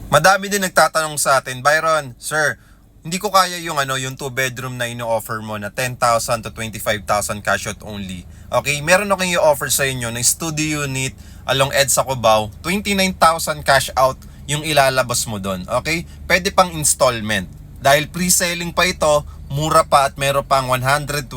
Madami din nagtatanong sa atin, Byron, sir, hindi ko kaya yung yung 2 bedroom na ino-offer mo na 10,000 to 25,000 cash out only. Okay, meron akong i-offer sa inyo ng studio unit along EDSA Cubao, 29,000 cash out yung ilalabas mo doon. Okay? Pwede pang installment. Dahil pre-selling pa ito, mura pa at meron pang 120,000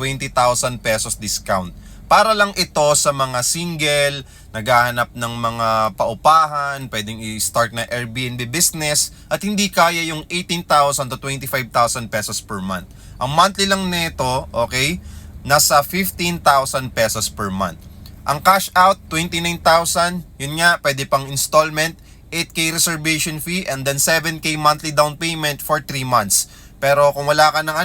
pesos discount. Para lang ito sa mga single, naghahanap ng mga paupahan, pwedeng i-start na Airbnb business, at hindi kaya yung 18,000 to 25,000 pesos per month. Ang monthly lang nito, okay, nasa 15,000 pesos per month. Ang cash out, 29,000, yun nga, pwede pang installment, 8K reservation fee, and then 7K monthly down payment for 3 months. Pero kung wala ka ng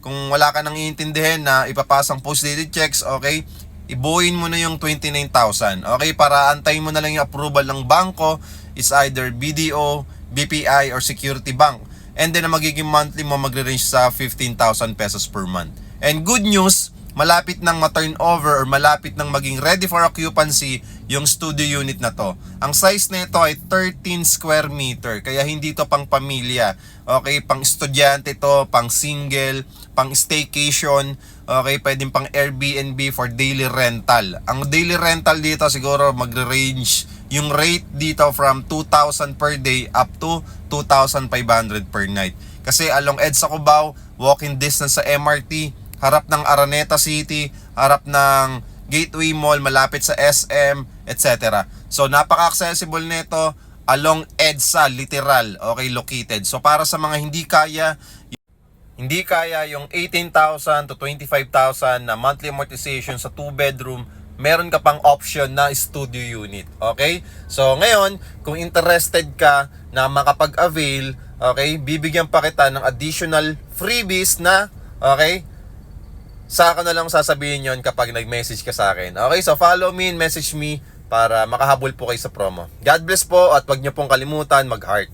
kung wala ka nang iintindihin na ipapasang post-dated checks, okay, ibuuin mo na yung 29,000. Okay, para antayin mo na lang yung approval ng bangko, is either BDO, BPI, or Security Bank. And then ang magiging monthly mo magre-range sa 15,000 pesos per month. And good news, malapit nang ma-turn over or malapit nang maging ready for occupancy yung studio unit na to. Ang size nito ay 13 square meter, kaya hindi to pang pamilya. Okay, pang estudyante to, pang single, pang staycation, okay, pwedeng pang Airbnb for daily rental. Ang daily rental dito siguro magre-range yung rate dito from 2,000 per day up to 2,500 per night. Kasi along EDSA Cubao, walking distance sa MRT, harap ng Araneta City, harap ng Gateway Mall, malapit sa SM, etc. So napaka-accessible nito along EDSA, literal, okay, located. So para sa mga hindi kaya yung 18,000 to 25,000 na monthly amortization sa 2 bedroom, meron ka pang option na studio unit. Okay? So ngayon, kung interested ka na makapag-avail, okay, bibigyan pa kita ng additional freebies na, okay, saka na lang sasabihin yon kapag nag-message ka sa akin. Okay, so follow me and message me para makahabol po kayo sa promo. God bless po, at wag niyo pong kalimutan mag-heart.